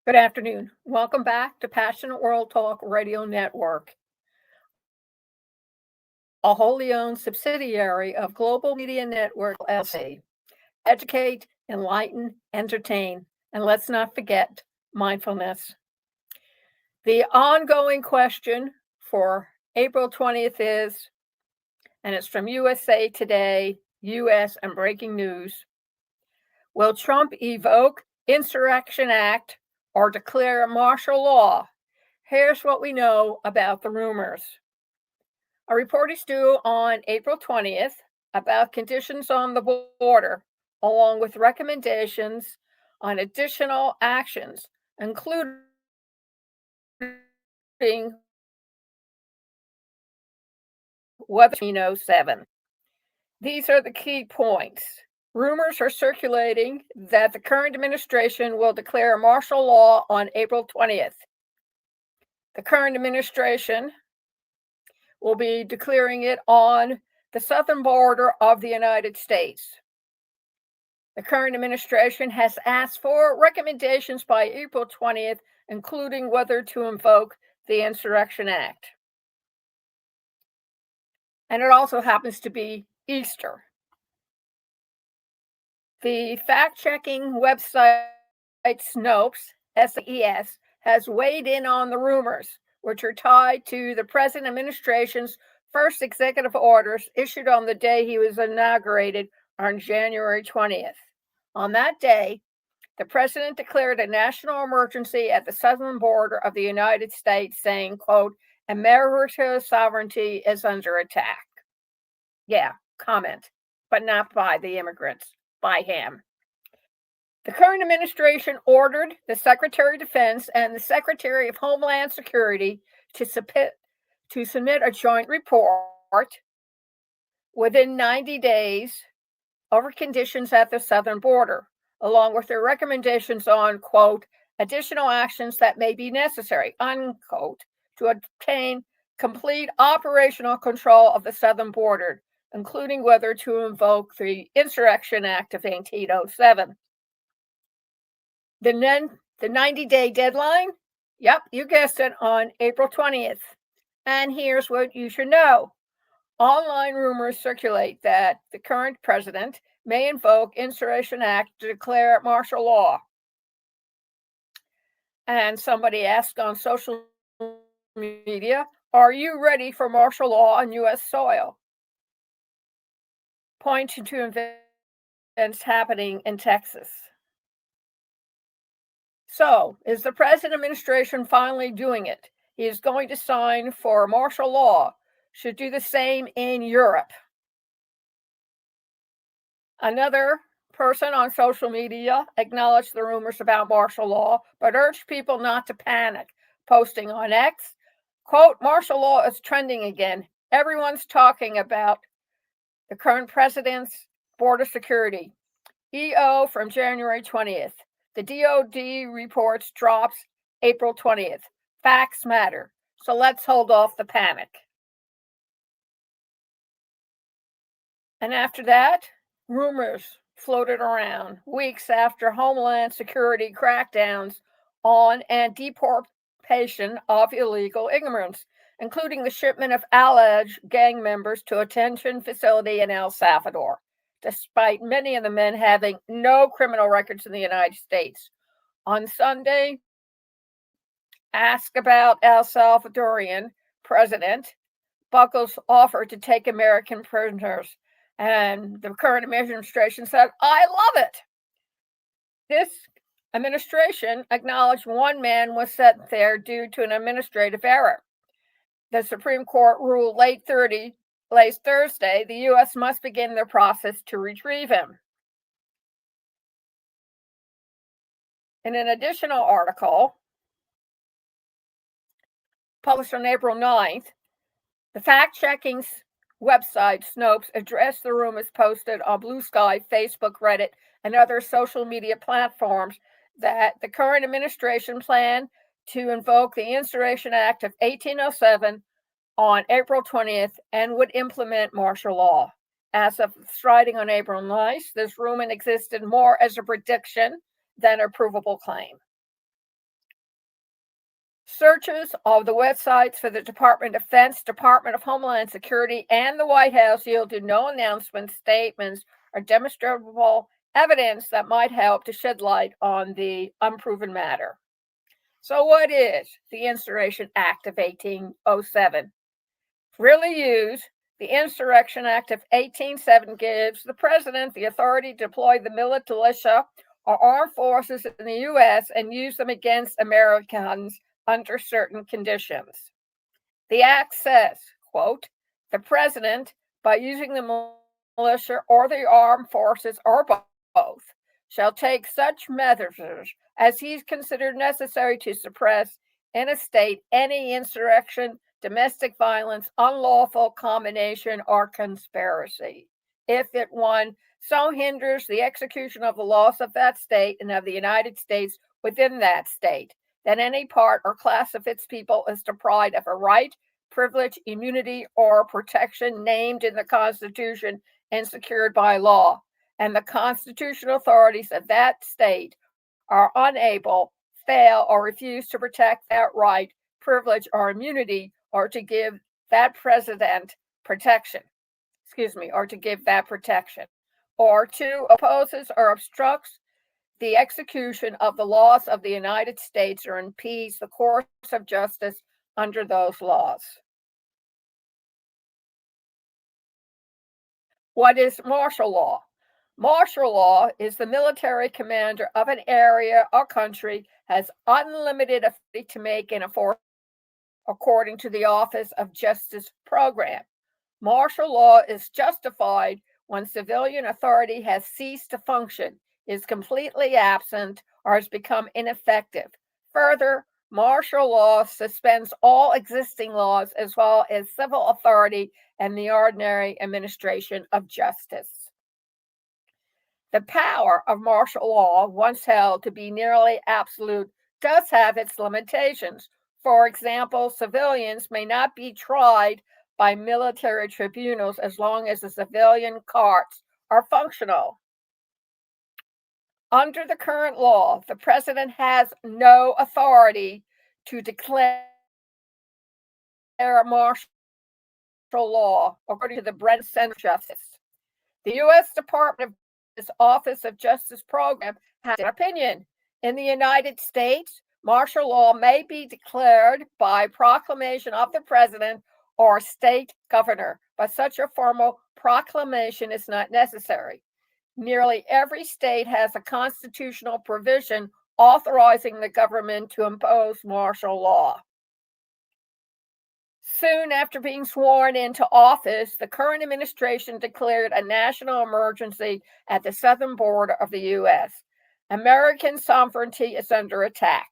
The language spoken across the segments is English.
Good afternoon. Welcome back to Passionate World Talk Radio Network, a wholly owned subsidiary of Global Media Network LLC. Educate, enlighten, entertain, and let's not forget mindfulness. The ongoing question for April 20th is, and it's from USA Today, US, and Breaking News. Will Trump evoke Insurrection Act or declare martial law? Here's what we know about the rumors. A report is due on April 20th about conditions on the border, along with recommendations on additional actions, including whether 7. These are the key points. Rumors are circulating that the current administration will declare martial law on April 20th. The current administration will be declaring it on the southern border of the United States. The current administration has asked for recommendations by April 20th, including whether to invoke the Insurrection Act. And it also happens to be Easter. The fact-checking website Snopes, SES, has weighed in on the rumors, which are tied to the present administration's first executive orders issued on the day he was inaugurated on January 20th. On that day, the president declared a national emergency at the southern border of the United States, saying, quote, America's sovereignty is under attack. Yeah, comment, but not by the immigrants, by him. The current administration ordered the Secretary of Defense and the Secretary of Homeland Security to submit a joint report within 90 days over conditions at the southern border, along with their recommendations on, quote, additional actions that may be necessary, unquote, to obtain complete operational control of the southern border, including whether to invoke the Insurrection Act of 1807. The 90-day deadline, yep, you guessed it, on April 20th. And here's what you should know. Online rumors circulate that the current president may invoke Insurrection Act to declare martial law. And somebody asked on social media, are you ready for martial law on U.S. soil? Pointing to events happening in Texas. So, is the present administration finally doing it? He is going to sign for martial law. Should do the same in Europe. Another person on social media acknowledged the rumors about martial law, but urged people not to panic, posting on X, quote, martial law is trending again. Everyone's talking about the current president's border security. EO from January 20th. The DOD reports drops April 20th. Facts matter. So let's hold off the panic. And after that, rumors floated around weeks after Homeland Security crackdowns on and deportation of illegal immigrants, including the shipment of alleged gang members to a detention facility in El Salvador, despite many of the men having no criminal records in the United States. On Sunday, asked about El Salvadorian president Buckles offered to take American prisoners. And the current administration said, I love it. This administration acknowledged one man was sent there due to an administrative error. The Supreme Court ruled late Thursday, the U.S. must begin the process to retrieve him. In an additional article published on April 9th, the fact-checking website Snopes addressed the rumors posted on Blue Sky, Facebook, Reddit, and other social media platforms that the current administration planned to invoke the Insurrection Act of 1807 on April 20th and would implement martial law. As of writing on April 9th, this rumor existed more as a prediction than a provable claim. Searches of the websites for the Department of Defense, Department of Homeland Security, and the White House yielded no announcements, statements, or demonstrable evidence that might help to shed light on the unproven matter. So, what is the Insurrection Act of 1807? Really used, the Insurrection Act of 1807 gives the president the authority to deploy the militia or armed forces in the U.S. and use them against Americans under certain conditions. The act says, quote, the president, by using the militia or the armed forces or both, shall take such measures as he considered necessary to suppress in a state any insurrection, domestic violence, unlawful combination, or conspiracy. If it, one, so hinders the execution of the laws of that state and of the United States within that state, that any part or class of its people is deprived of a right, privilege, immunity, or protection named in the Constitution and secured by law, and the constitutional authorities of that state are unable, fail, or refuse to protect that right, privilege, or immunity, or to give that president protection, or to give that protection, or two, opposes or obstructs the execution of the laws of the United States or impedes the course of justice under those laws. What is martial law? Martial law is the military commander of an area or country has unlimited authority to make and enforce according to the Office of Justice program. Martial law is justified when civilian authority has ceased to function, is completely absent, or has become ineffective. Further, martial law suspends all existing laws as well as civil authority and the ordinary administration of justice. The power of martial law, once held to be nearly absolute, does have its limitations. For example, civilians may not be tried by military tribunals as long as the civilian courts are functional. Under the current law, the president has no authority to declare martial law according to the Brennan Center for Justice. The U.S. Department of Justice Office of Justice program has an opinion. In the United States, martial law may be declared by proclamation of the president or state governor, but such a formal proclamation is not necessary. Nearly every state has a constitutional provision authorizing the government to impose martial law. Soon after being sworn into office, the current administration declared a national emergency at the southern border of the U.S. American sovereignty is under attack.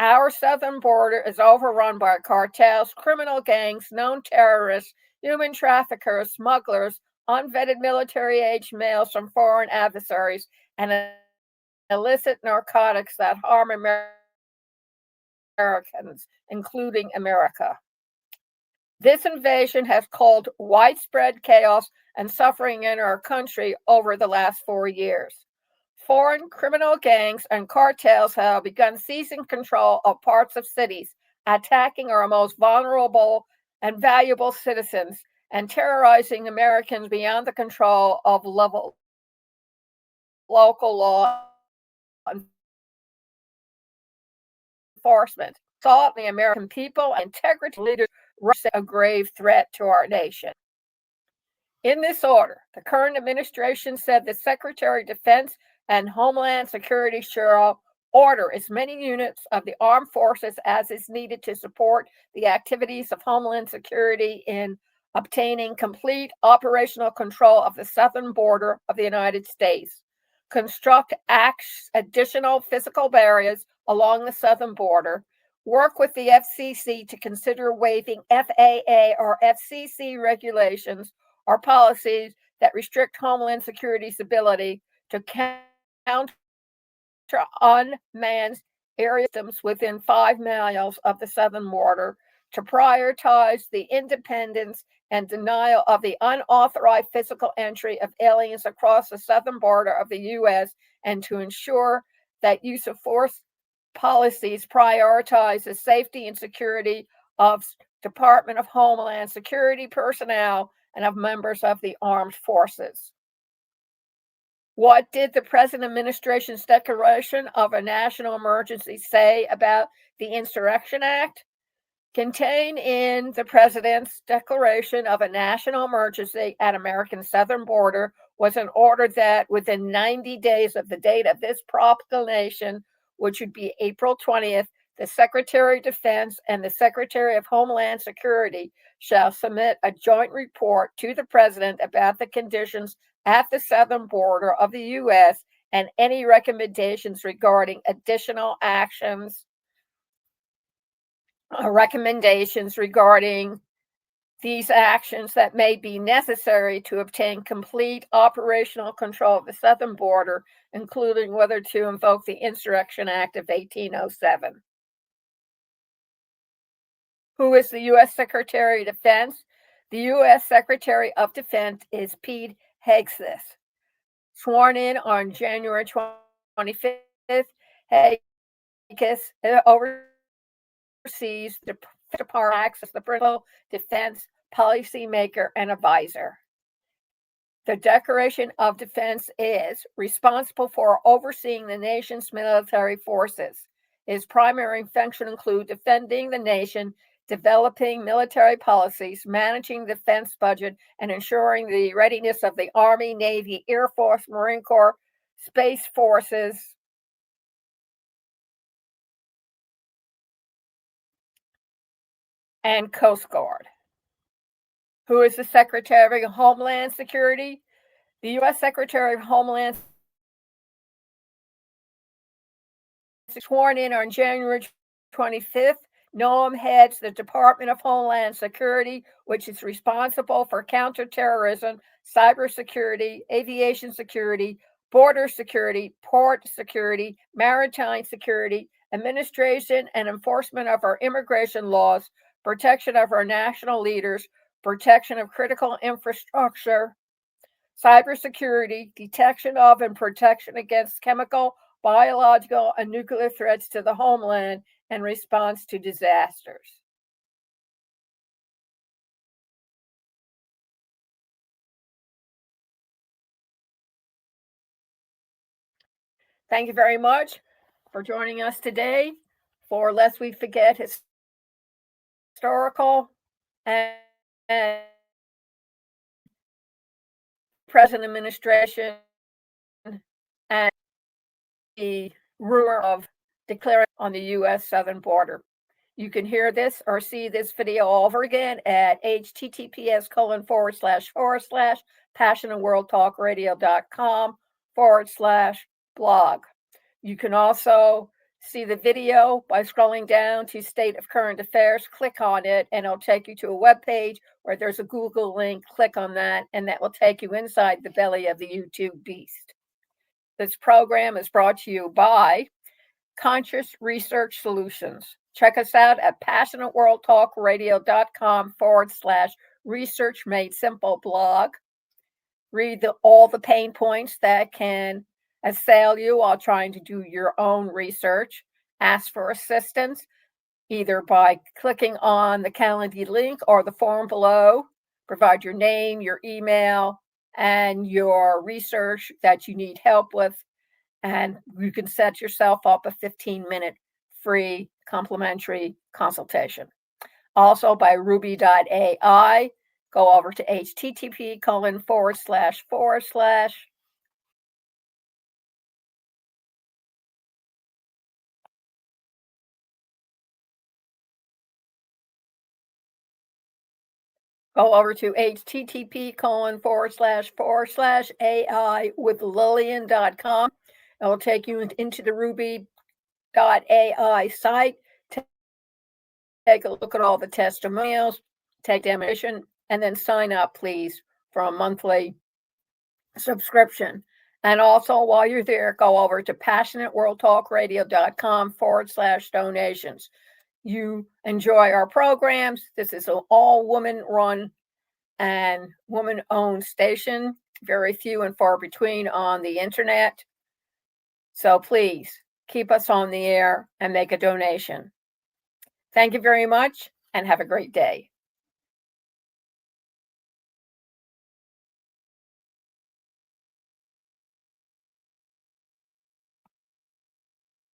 Our southern border is overrun by cartels, criminal gangs, known terrorists, human traffickers, smugglers, unvetted military-age males from foreign adversaries, and illicit narcotics that harm Americans, including America. This invasion has caused widespread chaos and suffering in our country over the last 4 years. Foreign criminal gangs and cartels have begun seizing control of parts of cities, attacking our most vulnerable and valuable citizens, and terrorizing Americans beyond the control of local law enforcement. Assault the American people and integrity leaders represent a grave threat to our nation. In this order, the current administration said the Secretary of Defense and Homeland Security shall order as many units of the armed forces as is needed to support the activities of Homeland Security in obtaining complete operational control of the southern border of the United States, construct additional physical barriers along the southern border, work with the FCC to consider waiving FAA or FCC regulations or policies that restrict Homeland Security's ability to counter unmanned aerial systems within 5 miles of the southern border, to prioritize the independence and denial of the unauthorized physical entry of aliens across the southern border of the U.S., and to ensure that use of force policies prioritize the safety and security of Department of Homeland Security personnel and of members of the armed forces. What did the present administration's declaration of a national emergency say about the Insurrection Act? Contained in the president's declaration of a national emergency at American southern border was an order that within 90 days of the date of this proclamation, which would be April 20th, the Secretary of Defense and the Secretary of Homeland Security shall submit a joint report to the president about the conditions at the southern border of the U.S. and any recommendations regarding additional actions, recommendations regarding these actions that may be necessary to obtain complete operational control of the southern border, including whether to invoke the Insurrection Act of 1807. Who is the U.S. Secretary of Defense? The U.S. Secretary of Defense is Pete Hegseth. Sworn in on January 25th, Hegseth oversees the Department acts as the principal defense policymaker and advisor. The Declaration of Defense is responsible for overseeing the nation's military forces. Its primary function include defending the nation, developing military policies, managing the defense budget, and ensuring the readiness of the Army, Navy, Air Force, Marine Corps, Space Forces, and Coast Guard. Who is the Secretary of Homeland Security? The U.S. Secretary of Homeland Security, sworn in on January 25th. Noam heads the Department of Homeland Security, which is responsible for counterterrorism, cybersecurity, aviation security, border security, port security, maritime security, administration and enforcement of our immigration laws, protection of our national leaders, protection of critical infrastructure, cybersecurity, detection of and protection against chemical, biological, and nuclear threats to the homeland, and response to disasters. Thank you very much for joining us today for Lest We Forget Historical and Present Administration and the rumor of declaring on the U.S. southern border. You can hear this or see this video over again at https://passionandworldtalkradio.com/blog. You can also see the video by scrolling down to State of Current Affairs. Click on it, and it'll take you to a web page where there's a Google link. Click on that, and that will take you inside the belly of the YouTube beast. This program is brought to you by Conscious Research Solutions. Check us out at passionateworldtalkradio.com/research made simple blog. Read all the pain points that can assail you while trying to do your own research. Ask for assistance either by clicking on the Calendly link or the form below. Provide your name, your email, and your research that you need help with, and you can set yourself up a 15-minute free complimentary consultation. Also by Ruby.ai. Go over to http:// Go over to http:// AI with Lillian.com. It will take you into the Ruby.ai site. Take a look at all the testimonials, take demonstration, and then sign up, please, for a monthly subscription. And also, while you're there, go over to passionateworldtalkradio.com/donations. You enjoy our programs. This is an all woman run and woman owned station, very few and far between on the internet. So please keep us on the air and make a donation. Thank you very much and have a great day.